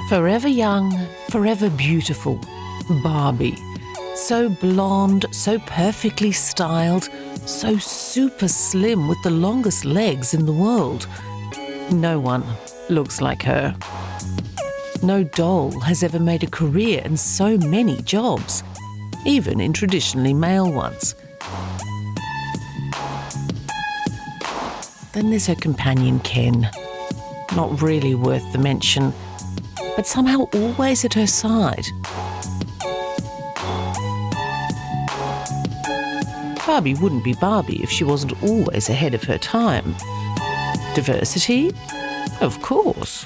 Forever young, forever beautiful. Barbie. So blonde, so perfectly styled, so super slim with the longest legs in the world. No one looks like her. No doll has ever made a career in so many jobs, even in traditionally male ones. Then there's her companion Ken. Not really worth the mention, but somehow always at her side. Barbie wouldn't be Barbie if she wasn't always ahead of her time. Diversity? Of course.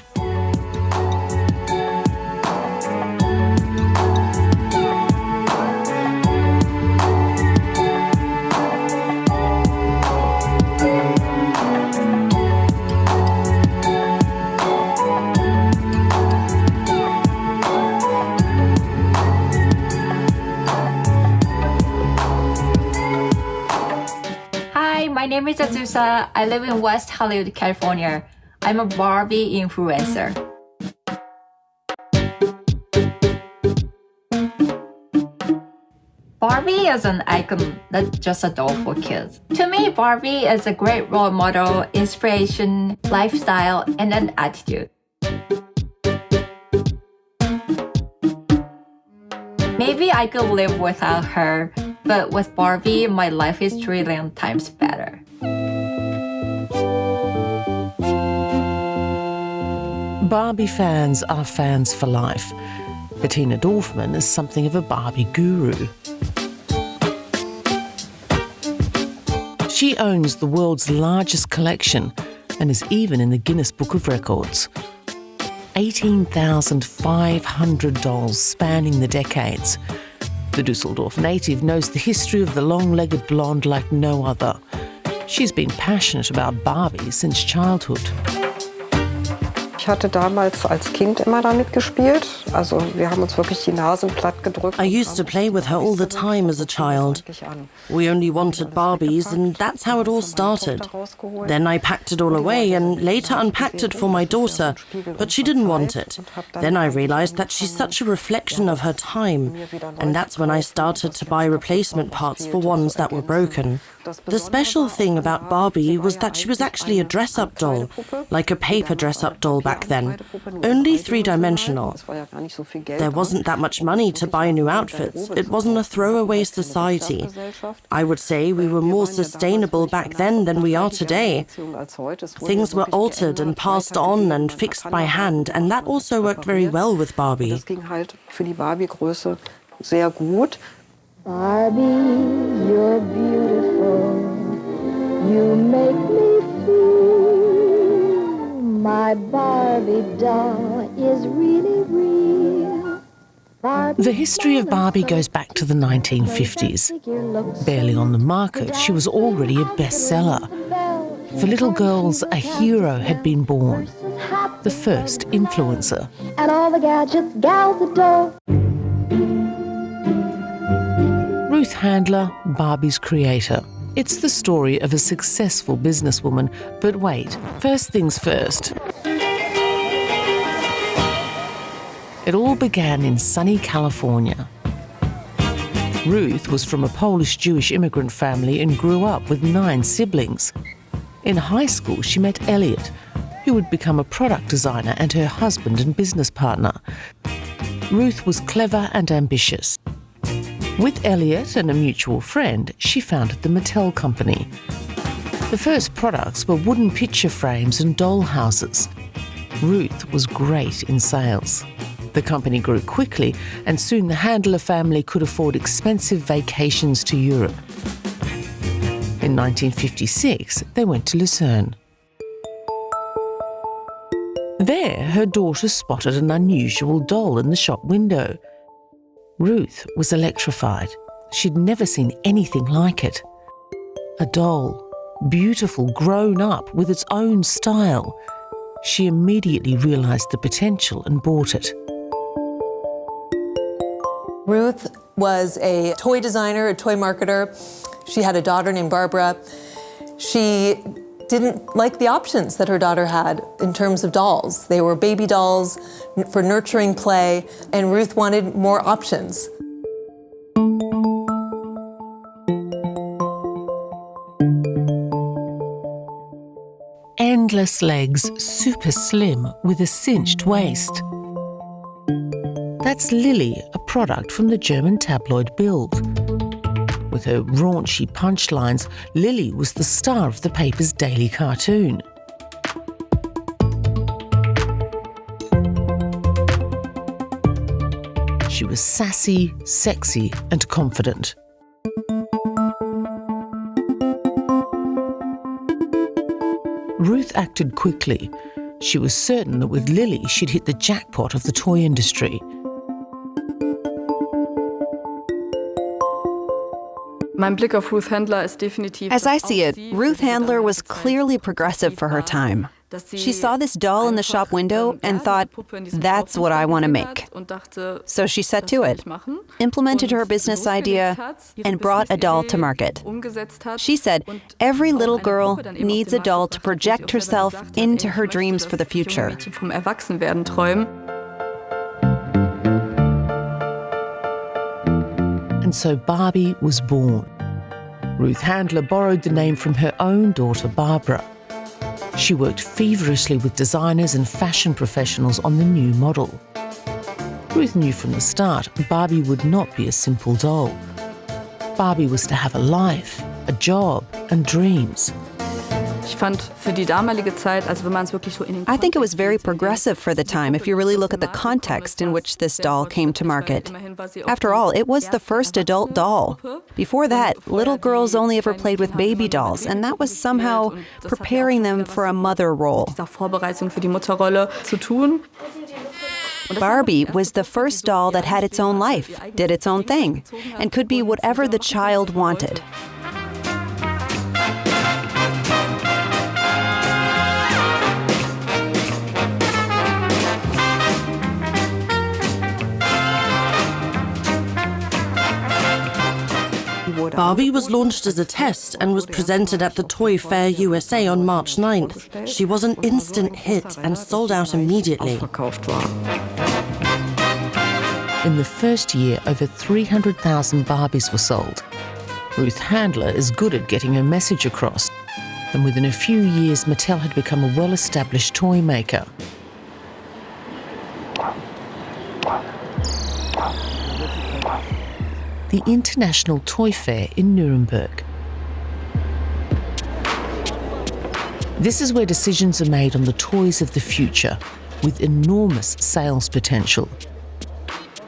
My name is Azusa. I live in West Hollywood, California. I'm a Barbie influencer. Barbie is an icon, not just a doll for kids. To me, Barbie is a great role model, inspiration, lifestyle, and an attitude. Maybe I could live without her, but with Barbie, my life is trillion times better. Barbie fans are fans for life. Patina Dorfman is something of a Barbie guru. She owns the world's largest collection and is even in the Guinness Book of Records. 18,500 dolls spanning the decades. The Düsseldorf native knows the history of the long-legged blonde like no other. She's been passionate about Barbie since childhood. Ich hatte damals als Kind immer damit gespielt. Also wir haben uns wirklich die Nasen platt gedrückt. I used to play with her all the time as a child. We only wanted Barbies, and that's how it all started. Then I packed it all away and later unpacked it for my daughter, but she didn't want it. Then I realized that she's such a reflection of her time, and that's when I started to buy replacement parts for ones that were broken. The special thing about Barbie was that she was actually a dress-up doll, like a paper dress-up doll back then, only three-dimensional. There wasn't that much money to buy new outfits. It wasn't a throwaway society. I would say we were more sustainable back then than we are today. Things were altered and passed on and fixed by hand, and that also worked very well with Barbie. Barbie, you're beautiful. You make me feel my Barbie doll is really real. The history of Barbie goes back to the 1950s. Barely on the market, she was already a bestseller. For little girls, a hero had been born, the first influencer. And all the gadgets gals adore. Ruth Handler, Barbie's creator. It's the story of a successful businesswoman. But wait, first things first. It all began in sunny California. Ruth was from a Polish-Jewish immigrant family and grew up with 9 siblings. In high school, she met Elliot, who would become a product designer and her husband and business partner. Ruth was clever and ambitious. With Elliot and a mutual friend, she founded the Mattel company. The first products were wooden picture frames and doll houses. Ruth was great in sales. The company grew quickly, and soon the Handler family could afford expensive vacations to Europe. In 1956, they went to Lucerne. There, her daughter spotted an unusual doll in the shop window. Ruth was electrified. She'd never seen anything like it. A doll, beautiful, grown up, with its own style. She immediately realized the potential and bought it. Ruth was a toy designer, a toy marketer. She had a daughter named Barbara. She didn't like the options that her daughter had in terms of dolls. They were baby dolls for nurturing play, and Ruth wanted more options. Endless legs, super slim with a cinched waist. That's Lilli, a product from the German tabloid Bild. With her raunchy punchlines, Lilli was the star of the paper's daily cartoon. She was sassy, sexy, and confident. Ruth acted quickly. She was certain that with Lilli, she'd hit the jackpot of the toy industry. As I see it, Ruth Handler was clearly progressive for her time. She saw this doll in the shop window and thought, that's what I want to make. So she set to it, implemented her business idea, and brought a doll to market. She said, every little girl needs a doll to project herself into her dreams for the future. And so Barbie was born. Ruth Handler borrowed the name from her own daughter, Barbara. She worked feverishly with designers and fashion professionals on the new model. Ruth knew from the start Barbie would not be a simple doll. Barbie was to have a life, a job, and dreams. I think it was very progressive for the time if you really look at the context in which this doll came to market. After all, it was the first adult doll. Before that, little girls only ever played with baby dolls, and that was somehow preparing them for a mother role. Barbie was the first doll that had its own life, did its own thing, and could be whatever the child wanted. Barbie was launched as a test and was presented at the Toy Fair USA on March 9th. She was an instant hit and sold out immediately. In the first year, over 300,000 Barbies were sold. Ruth Handler is good at getting her message across, and within a few years, Mattel had become a well-established toy maker. The International Toy Fair in Nuremberg. This is where decisions are made on the toys of the future, with enormous sales potential.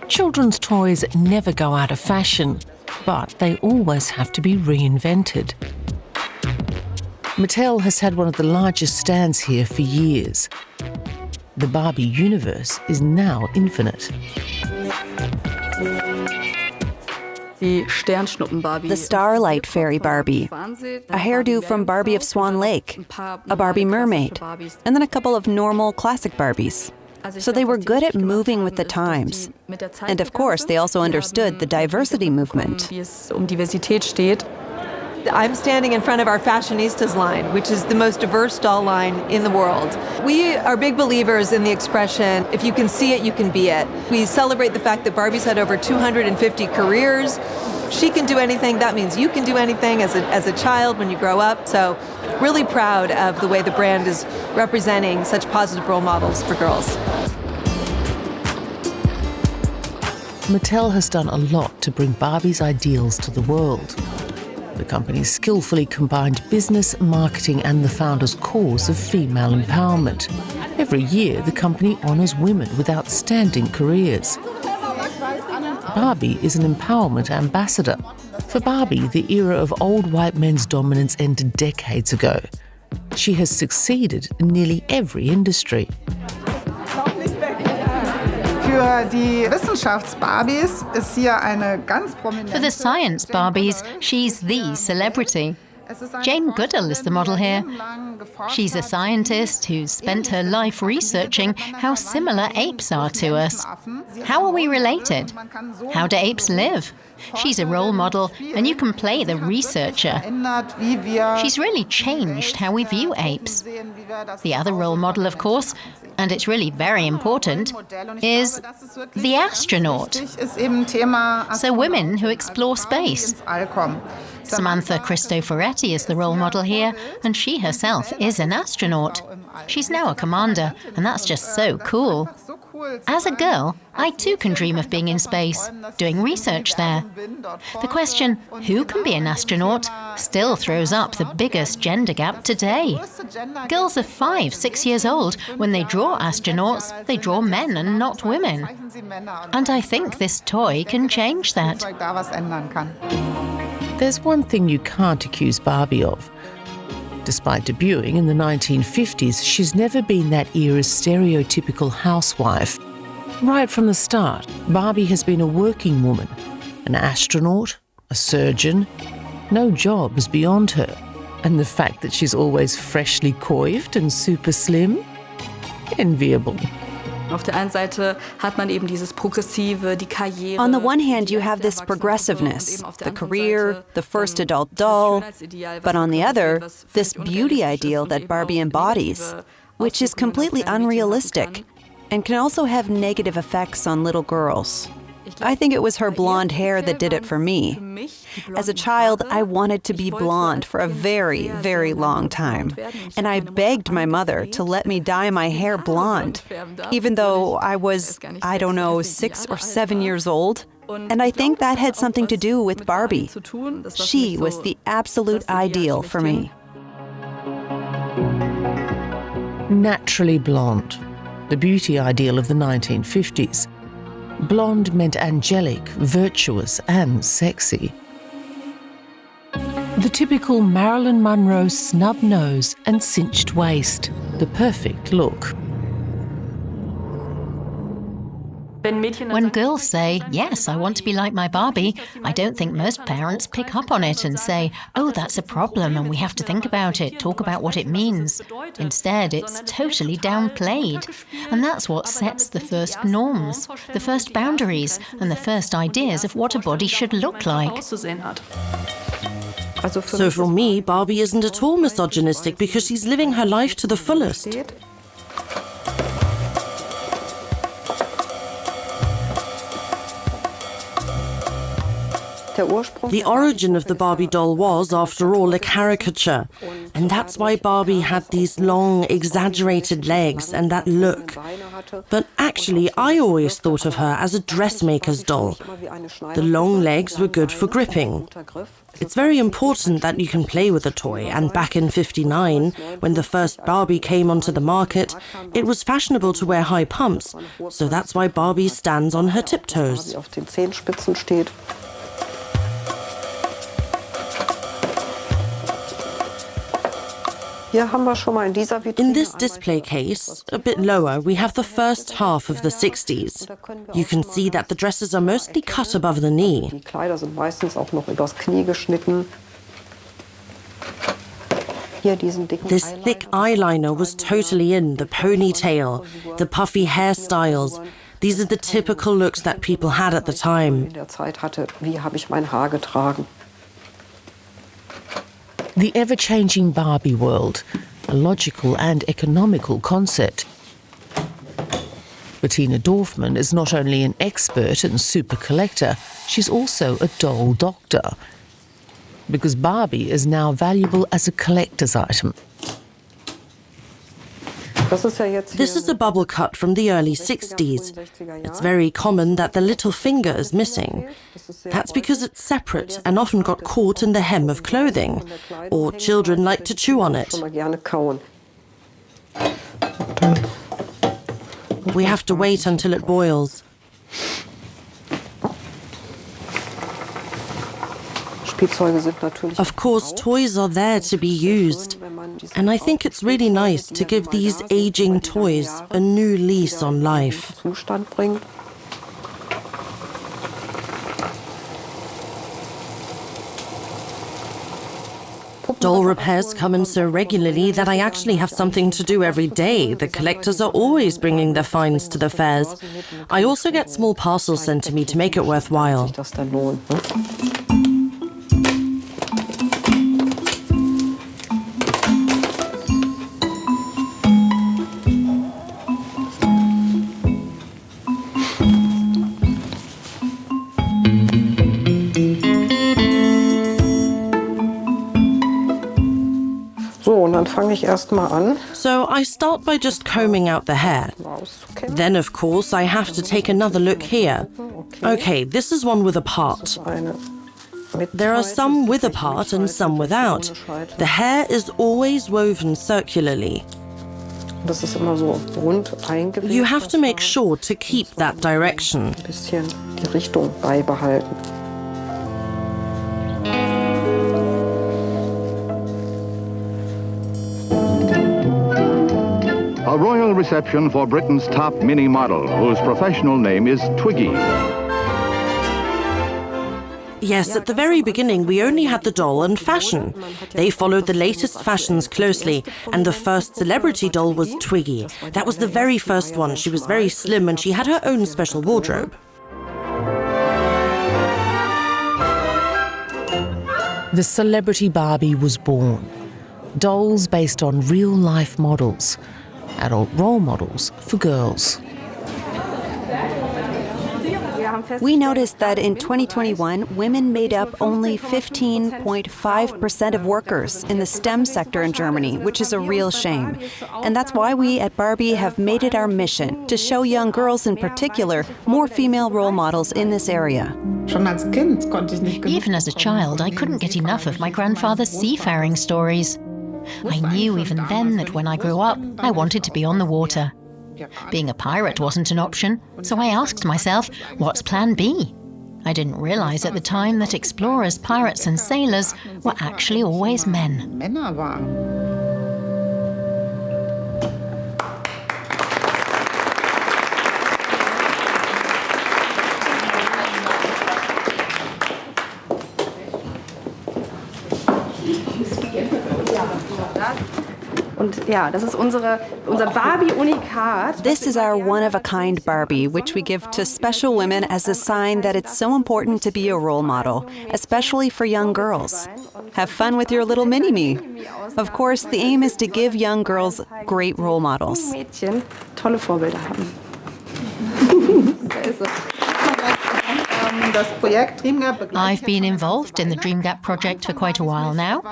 Children's toys never go out of fashion, but they always have to be reinvented. Mattel has had one of the largest stands here for years. The Barbie universe is now infinite. The Starlight Fairy Barbie, a hairdo from Barbie of Swan Lake, a Barbie mermaid, and then a couple of normal classic Barbies. So they were good at moving with the times. And of course, they also understood the diversity movement. I'm standing in front of our Fashionistas line, which is the most diverse doll line in the world. We are big believers in the expression, if you can see it, you can be it. We celebrate the fact that Barbie's had over 250 careers. She can do anything. That means you can do anything as a child when you grow up. So really proud of the way the brand is representing such positive role models for girls. Mattel has done a lot to bring Barbie's ideals to the world. The company skillfully combined business, marketing, and the founder's cause of female empowerment. Every year, the company honors women with outstanding careers. Barbie is an empowerment ambassador. For Barbie, the era of old white men's dominance ended decades ago. She has succeeded in nearly every industry. For the science Barbies, she's the celebrity. Jane Goodall is the model here. She's a scientist who's spent her life researching how similar apes are to us. How are we related? How do apes live? She's a role model, and you can play the researcher. She's really changed how we view apes. The other role model, of course, and it's really very important, is the astronaut. So women who explore space. Samantha Cristoforetti is the role model here, and she herself is an astronaut. She's now a commander, and that's just so cool. As a girl, I too can dream of being in space, doing research there. The question, who can be an astronaut, still throws up the biggest gender gap today. Girls are 5, 6 years old. When they draw astronauts, they draw men and not women. And I think this toy can change that. There's one thing you can't accuse Barbie of. Despite debuting in the 1950s, she's never been that era's stereotypical housewife. Right from the start, Barbie has been a working woman, an astronaut, a surgeon. No jobs beyond her. And the fact that she's always freshly coiffed and super slim? Enviable. On the one hand, you have this progressiveness, the career, the first adult doll, but on the other, this beauty ideal that Barbie embodies, which is completely unrealistic and can also have negative effects on little girls. I think it was her blonde hair that did it for me. As a child, I wanted to be blonde for a very, very long time. And I begged my mother to let me dye my hair blonde, even though I was, 6 or 7 years old. And I think that had something to do with Barbie. She was the absolute ideal for me. Naturally blonde, the beauty ideal of the 1950s. Blonde meant angelic, virtuous, and sexy. The typical Marilyn Monroe snub nose and cinched waist, the perfect look. When girls say, yes, I want to be like my Barbie, I don't think most parents pick up on it and say, oh, that's a problem and we have to think about it, talk about what it means. Instead, it's totally downplayed. And that's what sets the first norms, the first boundaries, and the first ideas of what a body should look like. So for me, Barbie isn't at all misogynistic because she's living her life to the fullest. The origin of the Barbie doll was, after all, a caricature. And that's why Barbie had these long, exaggerated legs and that look. But actually, I always thought of her as a dressmaker's doll. The long legs were good for gripping. It's very important that you can play with a toy, and back in '59, when the first Barbie came onto the market, it was fashionable to wear high pumps, so that's why Barbie stands on her tiptoes. In this display case, a bit lower, we have the first half of the 60s. You can see that the dresses are mostly cut above the knee. This thick eyeliner was totally in, the ponytail, the puffy hairstyles. These are the typical looks that people had at the time. The ever-changing Barbie world, a logical and economical concept. Patina Dorfman is not only an expert and super collector, she's also a doll doctor. Because Barbie is now valuable as a collector's item. This is a bubble cut from the early 60s. It's very common that the little finger is missing. That's because it's separate and often got caught in the hem of clothing, or children like to chew on it. We have to wait until it boils. Of course, toys are there to be used, and I think it's really nice to give these aging toys a new lease on life. Doll repairs come in so regularly that I actually have something to do every day. The collectors are always bringing their finds to the fairs. I also get small parcels sent to me to make it worthwhile. So I start by just combing out the hair. Then, of course, I have to take another look here. Okay, this is one with a part. There are some with a part and some without. The hair is always woven circularly. You have to make sure to keep that direction. A royal reception for Britain's top mini model, whose professional name is Twiggy. Yes, at the very beginning, we only had the doll and fashion. They followed the latest fashions closely, and the first celebrity doll was Twiggy. That was the very first one. She was very slim, and she had her own special wardrobe. The celebrity Barbie was born. Dolls based on real-life models. Adult role models for girls. We noticed that in 2021, women made up only 15.5% of workers in the STEM sector in Germany, which is a real shame. And that's why we at Barbie have made it our mission to show young girls in particular more female role models in this area. Even as a child, I couldn't get enough of my grandfather's seafaring stories. I knew even then that when I grew up, I wanted to be on the water. Being a pirate wasn't an option, so I asked myself, what's plan B? I didn't realize at the time that explorers, pirates and sailors were actually always men. This is our one-of-a-kind Barbie, which we give to special women as a sign that it's so important to be a role model, especially for young girls. Have fun with your little mini-me. Of course, the aim is to give young girls great role models. I've been involved in the Dream Gap project for quite a while now.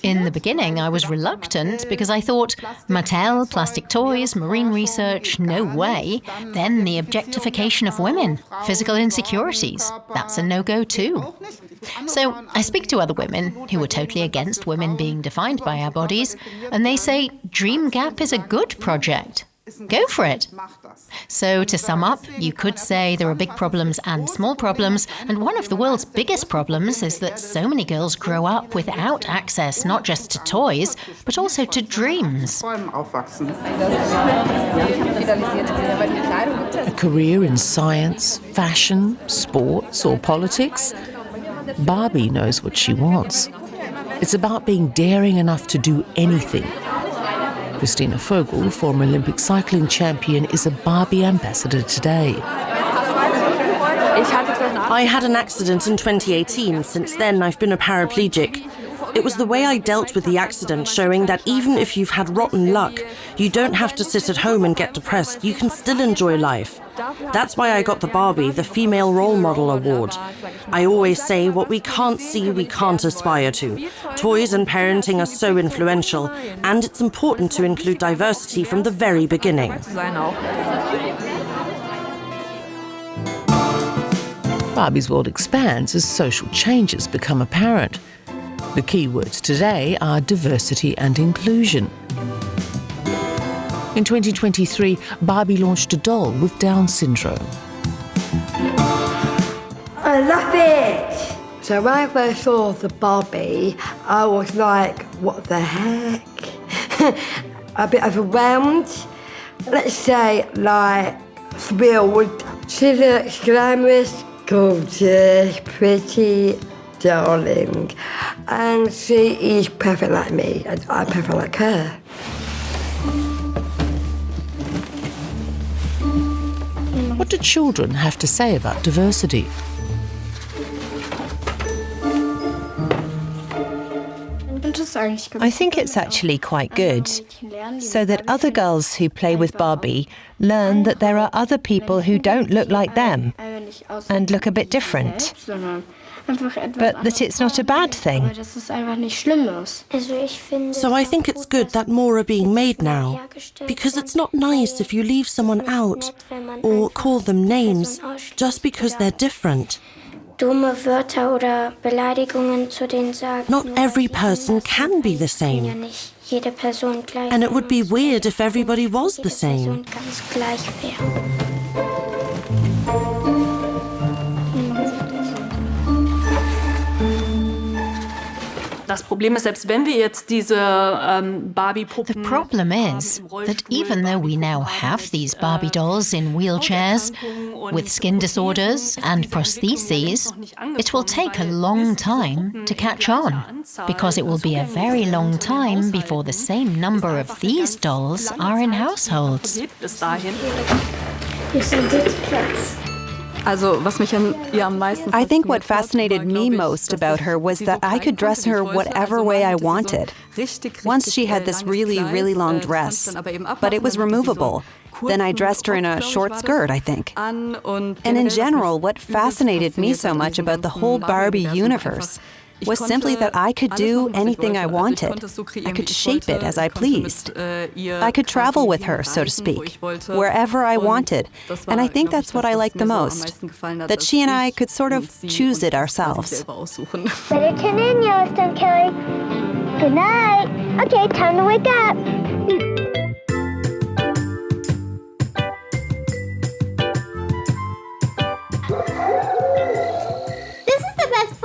In the beginning, I was reluctant because I thought, Mattel, plastic toys, marine research, no way. Then the objectification of women, physical insecurities, that's a no-go too. So I speak to other women who are totally against women being defined by our bodies, and they say Dream Gap is a good project. Go for it. So to sum up, you could say there are big problems and small problems, and one of the world's biggest problems is that so many girls grow up without access not just to toys, but also to dreams. A career in science, fashion, sports or politics? Barbie knows what she wants. It's about being daring enough to do anything. Christina Vogel, former Olympic cycling champion, is a Barbie ambassador today. I had an accident in 2018. Since then, I've been a paraplegic. It was the way I dealt with the accident, showing that even if you've had rotten luck, you don't have to sit at home and get depressed. You can still enjoy life. That's why I got the Barbie, the Female Role Model Award. I always say, what we can't see, we can't aspire to. Toys and parenting are so influential, and it's important to include diversity from the very beginning. Barbie's world expands as social changes become apparent. The key words today are diversity and inclusion. In 2023, Barbie launched a doll with Down syndrome. I love it! So when I first saw the Barbie, I was like, what the heck? A bit overwhelmed. Let's say, like, thrilled. She looks glamorous, gorgeous, pretty, darling. And she is perfect like me, and I'm perfect like her. What do children have to say about diversity? I think it's actually quite good, so that other girls who play with Barbie learn that there are other people who don't look like them and look a bit different, but that it's not a bad thing. So I think it's good that more are being made now, because it's not nice if you leave someone out or call them names just because they're different. Not every person can be the same. And it would be weird if everybody was the same. The problem is that even though we now have these Barbie dolls in wheelchairs, with skin disorders and prostheses, it will take a long time to catch on, because it will be a very long time before the same number of these dolls are in households. I think what fascinated me most about her was that I could dress her whatever way I wanted. Once she had this really, really long dress, but it was removable. Then I dressed her in a short skirt, I think. And in general, what fascinated me so much about the whole Barbie universe was simply that I could do anything I wanted. I could shape it as I pleased. I could travel with her, so to speak, wherever I wanted. And I think that's what I like the most, that she and I could sort of choose it ourselves. Better tune in, Yellowstone Kelly. Good night. Okay, time to wake up.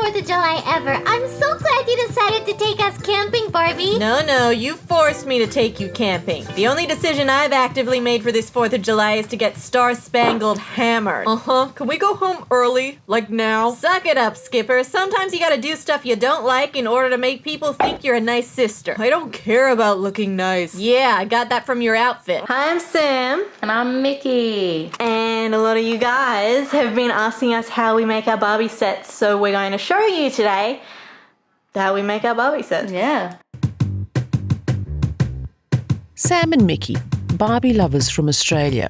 Of July ever. I'm so glad you decided to take us camping, Barbie. No, you forced me to take you camping. The only decision I've actively made for this 4th of July is to get star-spangled hammered. Can we go home early, like now? Suck it up, Skipper. Sometimes you gotta do stuff you don't like in order to make people think you're a nice sister. I don't care about looking nice. Yeah, I got that from your outfit. Hi, I'm Sam. And I'm Mickey. And a lot of you guys have been asking us how we make our Barbie sets, so we're going to show you today how we make our Barbie sets. Yeah. Sam and Mickey, Barbie lovers from Australia.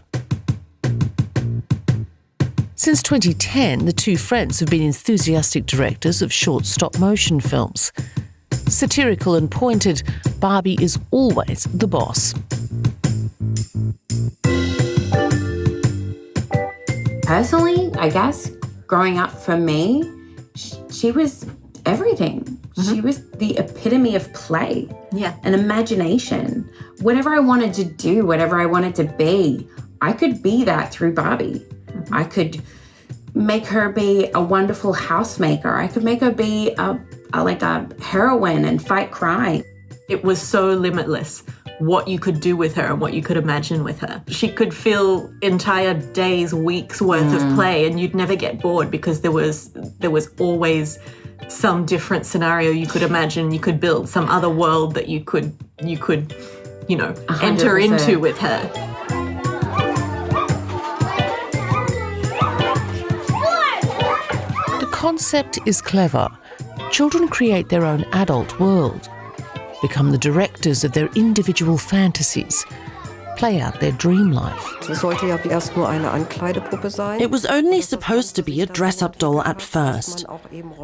Since 2010, the two friends have been enthusiastic directors of short stop-motion films. Satirical and pointed, Barbie is always the boss. Personally, I guess, growing up for me, she was everything. Mm-hmm. She was the epitome of play and imagination. Whatever I wanted to do, whatever I wanted to be, I could be that through Barbie. Mm-hmm. I could make her be a wonderful housemaker. I could make her be a heroine and fight crime. It was so limitless what you could do with her and what you could imagine with her. She could fill entire days, weeks worth of play, and you'd never get bored because there was always some different scenario you could imagine. You could build some other world that you could enter into with her. The concept is clever. Children create their own adult world, become the directors of their individual fantasies, play out their dream life. It was only supposed to be a dress-up doll at first.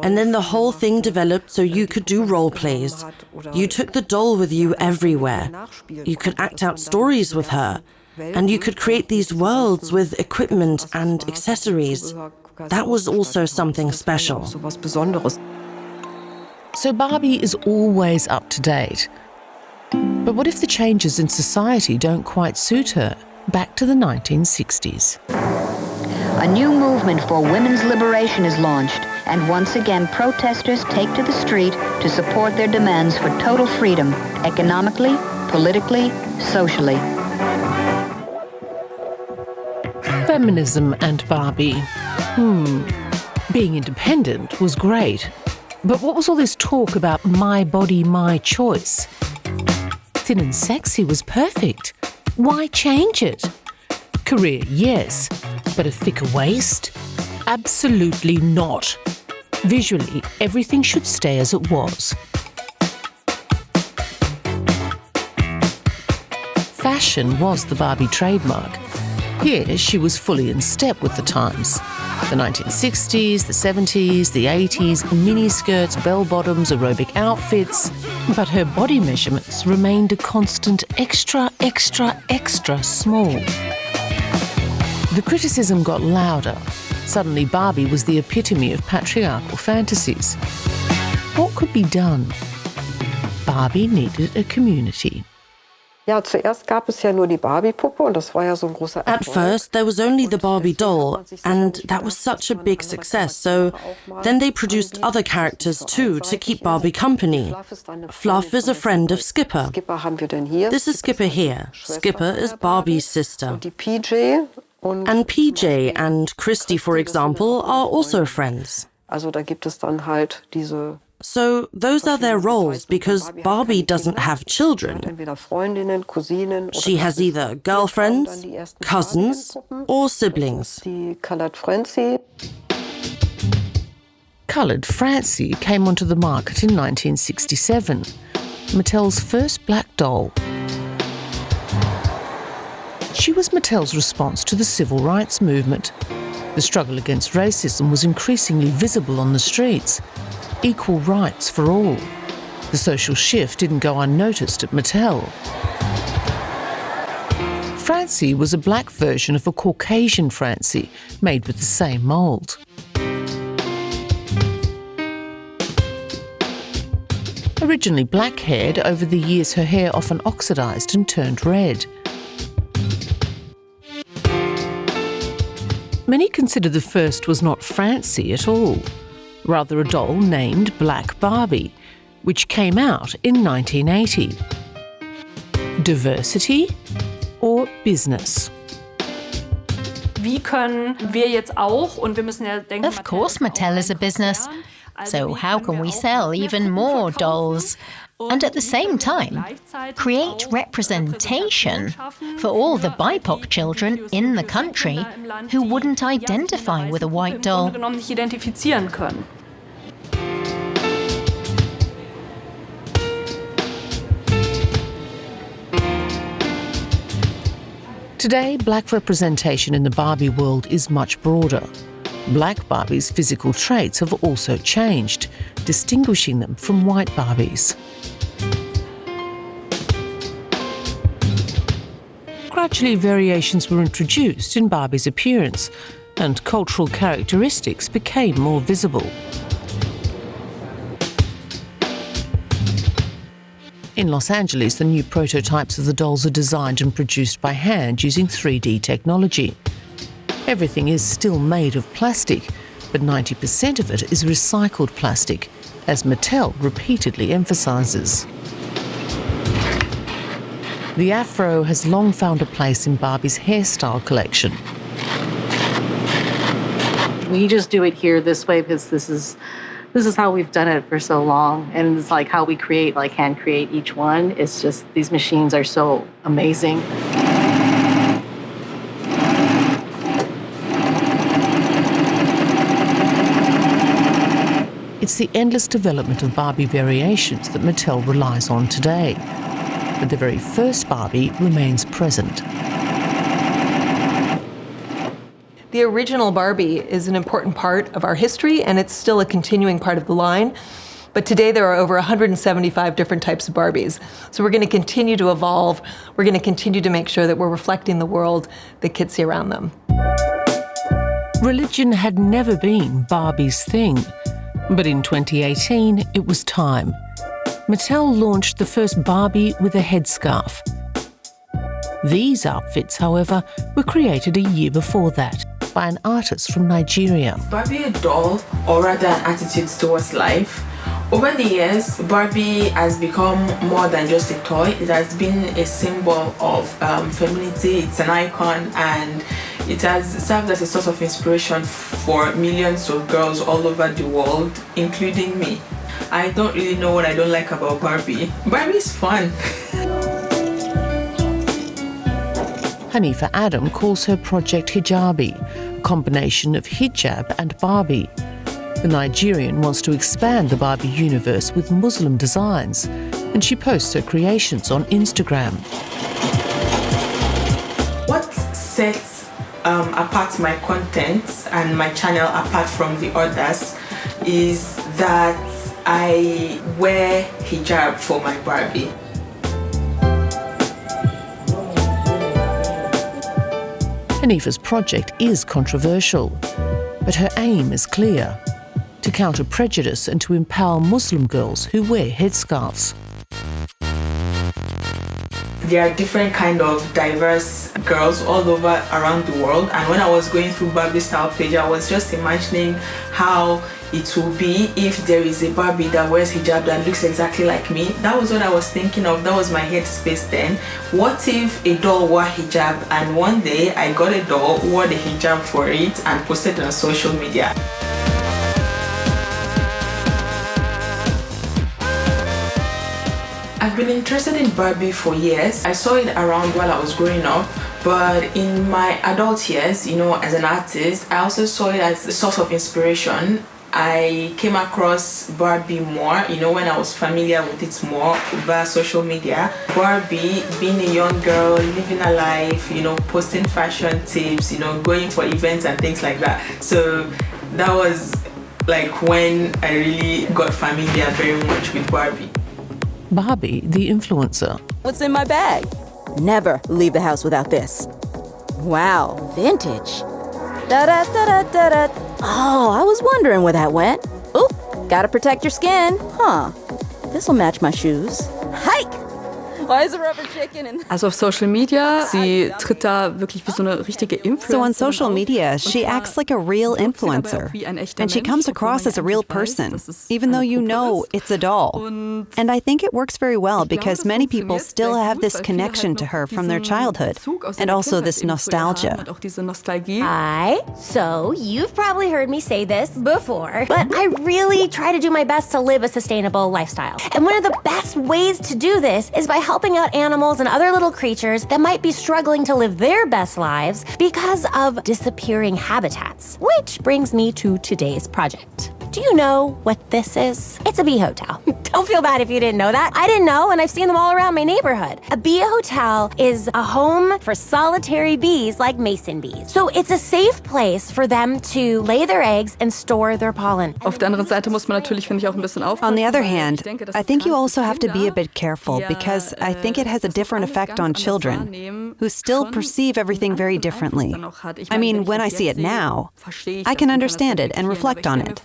And then the whole thing developed so you could do role plays. You took the doll with you everywhere. You could act out stories with her. And you could create these worlds with equipment and accessories. That was also something special. So Barbie is always up to date. But what if the changes in society don't quite suit her? Back to the 1960s. A new movement for women's liberation is launched, and once again protesters take to the street to support their demands for total freedom, economically, politically, socially. Feminism and Barbie. Being independent was great. But what was all this talk about my body, my choice? Thin and sexy was perfect. Why change it? Career, yes. But a thicker waist? Absolutely not. Visually, everything should stay as it was. Fashion was the Barbie trademark. Here, she was fully in step with the times. The 1960s, the 70s, the 80s, miniskirts, bell-bottoms, aerobic outfits. But her body measurements remained a constant extra, extra, extra small. The criticism got louder. Suddenly, Barbie was the epitome of patriarchal fantasies. What could be done? Barbie needed a community. At first, there was only the Barbie doll, and that was such a big success, so then they produced other characters too to keep Barbie company. Fluff is a friend of Skipper. This is Skipper here. Skipper is Barbie's sister. And PJ and Christy, for example, are also friends. So those are their roles because Barbie doesn't have children. She has either girlfriends, cousins, or siblings. Coloured Francie came onto the market in 1967, Mattel's first black doll. She was Mattel's response to the civil rights movement. The struggle against racism was increasingly visible on the streets. Equal rights for all. The social shift didn't go unnoticed at Mattel. Francie was a black version of a Caucasian Francie, made with the same mould. Originally black-haired, over the years her hair often oxidised and turned red. Many consider the first was not Francie at all. Rather a doll named Black Barbie, which came out in 1980. Diversity or business? Of course Mattel is a business, so how can we sell even more dolls? And at the same time, create representation for all the BIPOC children in the country who wouldn't identify with a white doll. Today, black representation in the Barbie world is much broader. Black Barbies' physical traits have also changed, distinguishing them from white Barbies. Gradually, variations were introduced in Barbie's appearance, and cultural characteristics became more visible. In Los Angeles, the new prototypes of the dolls are designed and produced by hand using 3D technology. Everything is still made of plastic, but 90% of it is recycled plastic, as Mattel repeatedly emphasises. The afro has long found a place in Barbie's hairstyle collection. We just do it here this way because this is how we've done it for so long, and it's like how we create, like hand create each one. It's just these machines are so amazing. It's the endless development of Barbie variations that Mattel relies on today. But the very first Barbie remains present. The original Barbie is an important part of our history, and it's still a continuing part of the line. But today there are over 175 different types of Barbies. So we're going to continue to evolve. We're going to continue to make sure that we're reflecting the world that kids see around them. Religion had never been Barbie's thing. But in 2018, it was time. Mattel launched the first Barbie with a headscarf. These outfits, however, were created a year before that by an artist from Nigeria. Barbie a doll, or rather an attitude towards life. Over the years, Barbie has become more than just a toy. It has been a symbol of femininity. It's an icon, and it has served as a source of inspiration for millions of girls all over the world, including me. I don't really know what I don't like about Barbie. Barbie's fun. Hanifa Adam calls her project Hijabi, a combination of hijab and Barbie. The Nigerian wants to expand the Barbie universe with Muslim designs, and she posts her creations on Instagram. What sets apart my content and my channel apart from the others is that I wear hijab for my Barbie. Hanifa's project is controversial, but her aim is clear: to counter prejudice and to empower Muslim girls who wear headscarves. There are different kind of diverse girls all over around the world, and when I was going through Barbie style page, I was just imagining how it will be if there is a Barbie that wears hijab that looks exactly like me. That was what I was thinking of. That was my headspace then. What if a doll wore hijab, and one day I got a doll, wore the hijab for it, and posted it on social media. I've been interested in Barbie for years. I saw it around while I was growing up, but in my adult years, you know, as an artist, I also saw it as a source of inspiration. I came across Barbie more, you know, when I was familiar with it more via social media. Barbie, being a young girl, living a life, you know, posting fashion tips, you know, going for events and things like that. So that was like when I really got familiar very much with Barbie. Barbie, the influencer. What's in my bag? Never leave the house without this. Wow, vintage. Da-da-da-da-da-da. Oh, I was wondering where that went. Oop, gotta protect your skin. Huh, this'll match my shoes. Hike! Why is a rubber chicken in... Also auf Social Media, sie tritt da wirklich wie so eine richtige Influencerin. So on social media, she acts like a real influencer. And she comes across as a real person, even though you know it's a doll. And I think it works very well because many people still have this connection to her from their childhood, and also this nostalgia. Hi. So you've probably heard me say this before, but I really try to do my best to live a sustainable lifestyle. And one of the best ways to do this is by helping out animals and other little creatures that might be struggling to live their best lives because of disappearing habitats. Which brings me to today's project. Do you know what this is? It's a bee hotel. Don't feel bad if you didn't know that. I didn't know, and I've seen them all around my neighborhood. A bee hotel is a home for solitary bees like mason bees. So it's a safe place for them to lay their eggs and store their pollen. Auf der anderen Seite muss man natürlich, finde ich, auch ein bisschen aufpassen. On the other hand, I think you also have to be a bit careful because I think it has a different effect on children who still perceive everything very differently. I mean, when I see it now, I can understand it and reflect on it.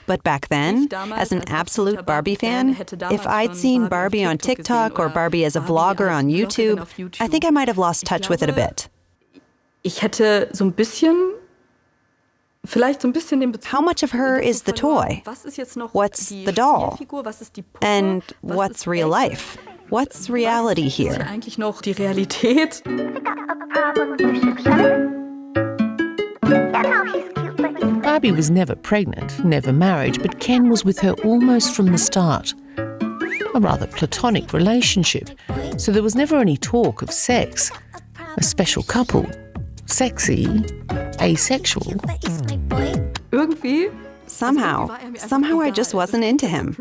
But back then, as an absolute Barbie fan, if I'd seen Barbie on TikTok or Barbie as a vlogger on YouTube, I think I might have lost touch with it a bit. Ich hätte so ein bisschen, vielleicht so ein bisschen den Bezug. How much of her is the toy? What's the doll? And what's real life? What's reality here? Was ist eigentlich noch die Realität? Barbie was never pregnant, never married, but Ken was with her almost from the start. A rather platonic relationship, so there was never any talk of sex. A special couple. Sexy, asexual. Irgendwie. Somehow I just wasn't into him.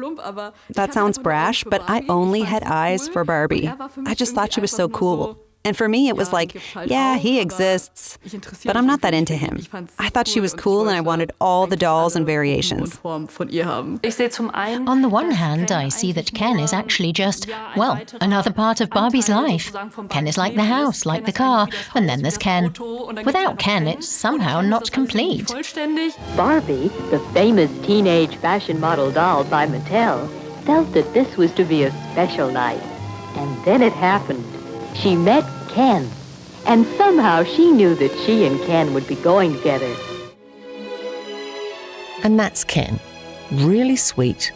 That sounds brash, but I only had eyes for Barbie. I just thought she was so cool. And for me, it was like, yeah, he exists, but I'm not that into him. I thought she was cool and I wanted all the dolls and variations. On the one hand, I see that Ken is actually just, well, another part of Barbie's life. Ken is like the house, like the car, and then there's Ken. Without Ken, it's somehow not complete. Barbie, the famous teenage fashion model doll by Mattel, felt that this was to be a special night. And then it happened. She met Ken, and somehow she knew that she and Ken would be going together. And that's Ken. Really sweet,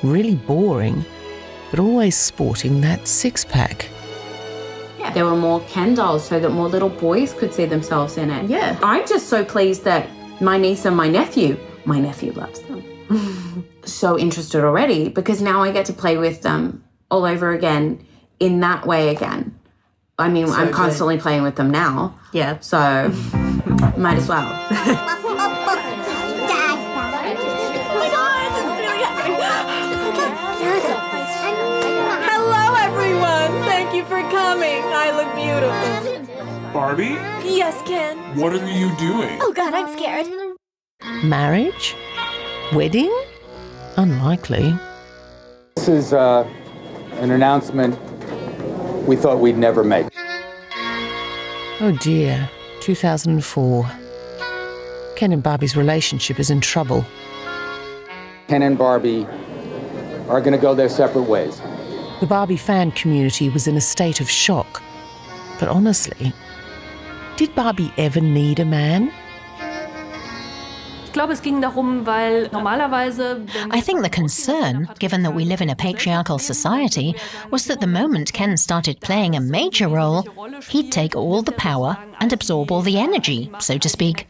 really boring, but always sporting that six-pack. Yeah, there were more Ken dolls so that more little boys could see themselves in it. Yeah. I'm just so pleased that my niece and my nephew loves them. so interested already because now I get to play with them all over again in that way again. I mean, I'm constantly playing with them now. Yeah. So might as well. Hello, everyone. Thank you for coming. I look beautiful. Barbie? Yes, Ken. What are you doing? Oh God, I'm scared. Marriage? Wedding? Unlikely. This is an announcement we thought we'd never make. Oh dear, 2004. Ken and Barbie's relationship is in trouble. Ken and Barbie are going to go their separate ways. The Barbie fan community was in a state of shock. But honestly, did Barbie ever need a man? I think the concern, given that we live in a patriarchal society, was that the moment Ken started playing a major role, he'd take all the power and absorb all the energy, so to speak.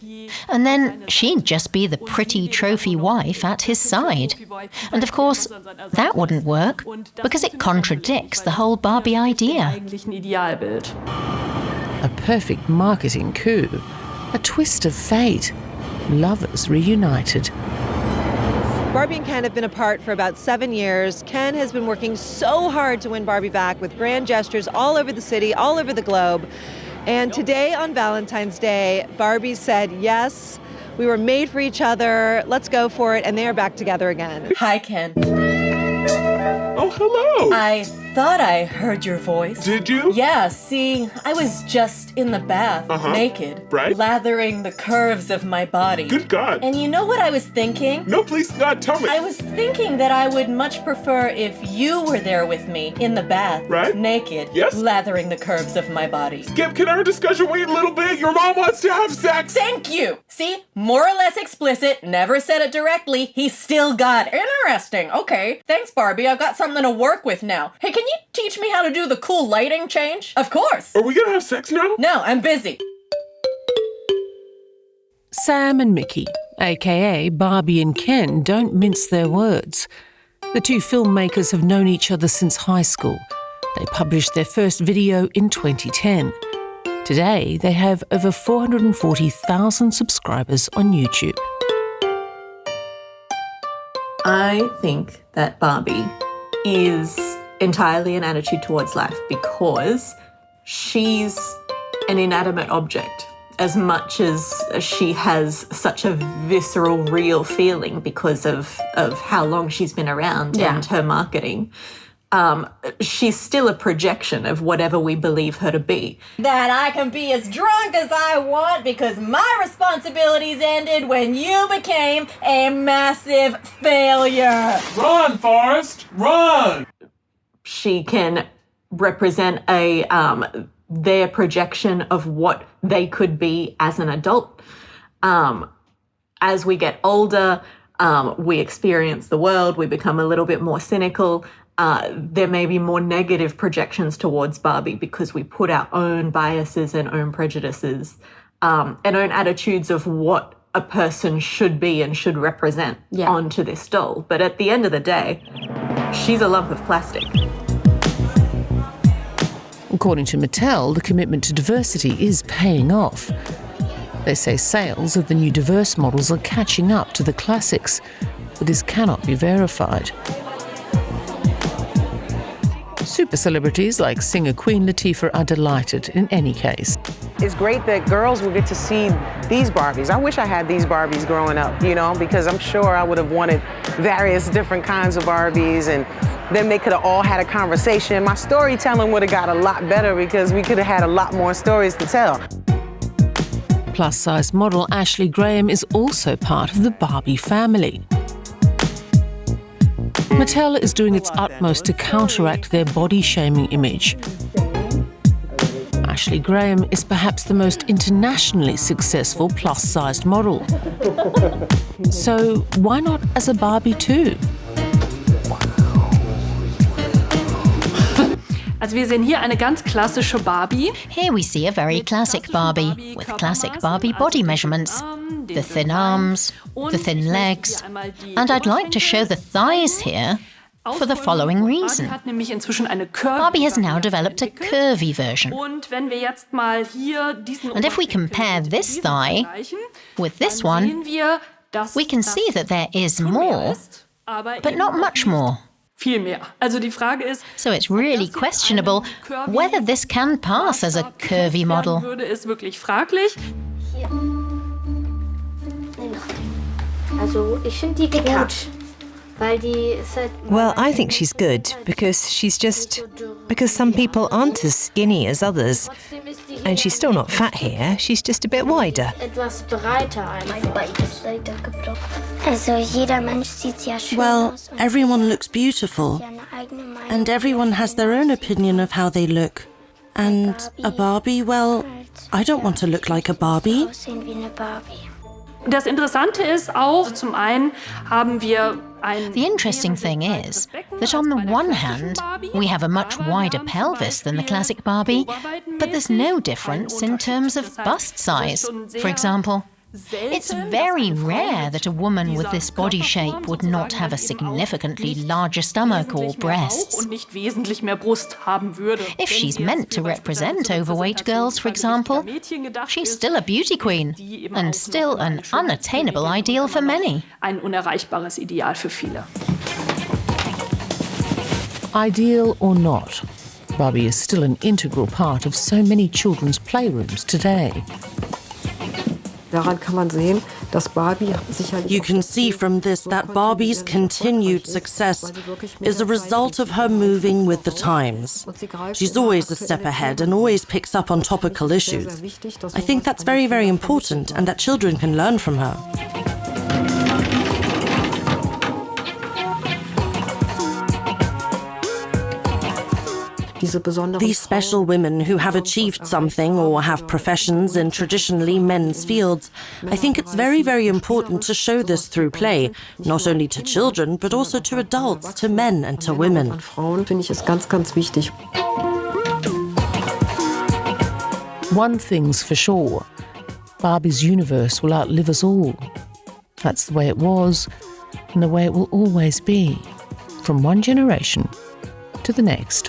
And then she'd just be the pretty trophy wife at his side. And of course, that wouldn't work, because it contradicts the whole Barbie idea. A perfect marketing coup. A twist of fate. Lovers reunited. Barbie and Ken have been apart for about 7 years. Ken has been working so hard to win Barbie back with grand gestures all over the city, all over the globe. And today on Valentine's Day, Barbie said, yes, we were made for each other, let's go for it, and they are back together again. Hi, Ken. Oh, hello. I thought I heard your voice. Did you? Yeah, see, I was just in the bath, naked, right? lathering the curves of my body. Good God. And you know what I was thinking? No, please, God, tell me. I was thinking that I would much prefer if you were there with me in the bath, right? Naked, yes, lathering the curves of my body. Skip, can our discussion wait a little bit? Your mom wants to have sex. Thank you. See, more or less explicit, never said it directly, he still got it. Interesting. Okay, thanks, Barbie. I've got something to work with now. Hey, can you teach me how to do the cool lighting change? Of course. Are we gonna have sex now? No, I'm busy. Sam and Mickey, aka Barbie and Ken, don't mince their words. The two filmmakers have known each other since high school. They published their first video in 2010. Today, they have over 440,000 subscribers on YouTube. I think that Barbie is entirely an attitude towards life because she's an inanimate object as much as she has such a visceral, real feeling because of how long she's been around and her marketing. She's still a projection of whatever we believe her to be. That I can be as drunk as I want because my responsibilities ended when you became a massive failure. Run, Forrest, run! She can represent their projection of what they could be as an adult. As we get older, we experience the world, we become a little bit more cynical. There may be more negative projections towards Barbie because we put our own biases and own prejudices and own attitudes of what a person should be and should represent onto this doll. But at the end of the day, she's a lump of plastic. According to Mattel, the commitment to diversity is paying off. They say sales of the new diverse models are catching up to the classics, but this cannot be verified. Super celebrities like singer Queen Latifah are delighted in any case. It's great that girls will get to see these Barbies. I wish I had these Barbies growing up, you know, because I'm sure I would have wanted various different kinds of Barbies, and then they could have all had a conversation. My storytelling would have got a lot better because we could have had a lot more stories to tell. Plus-size model Ashley Graham is also part of the Barbie family. Mattel is doing its utmost to counteract their body-shaming image. Ashley Graham is perhaps the most internationally successful plus-sized model. So why not as a Barbie too? Also wir sehen hier eine ganz klassische Barbie. Here we see a very classic Barbie, with classic Barbie body measurements. The thin arms, the thin legs, and I'd like to show the thighs here for the following reason. Barbie has now developed a curvy version. And if we compare this thigh with this one, we can see that there is more, but not much more. So it's really questionable whether this can pass as a curvy model. Also, ich finde die gut. Well, I think she's good because some people aren't as skinny as others. And she's still not fat here, she's just a bit wider. Well, everyone looks beautiful. And everyone has their own opinion of how they look. And a Barbie, well, I don't want to look like a Barbie. Das Interessante ist auch, zum einen haben wir The interesting thing is that on the one hand, we have a much wider pelvis than the classic Barbie, but there's no difference in terms of bust size. For example, it's very rare that a woman with this body shape would not have a significantly larger stomach or breasts. If she's meant to represent overweight girls, for example, she's still a beauty queen and still an unattainable ideal for many. Ideal or not, Barbie is still an integral part of so many children's playrooms today. Daran kann man sehen, dass Barbie sicherlich. You can see from this that Barbie's continued success is a result of her moving with the times. She's always a step ahead and always picks up on topical issues. I think that's very, very important and that children can learn from her. These special women who have achieved something or have professions in traditionally men's fields, I think it's very, very important to show this through play, not only to children, but also to adults, to men and to women. One thing's for sure, Barbie's universe will outlive us all. That's the way it was, and the way it will always be, from one generation to the next.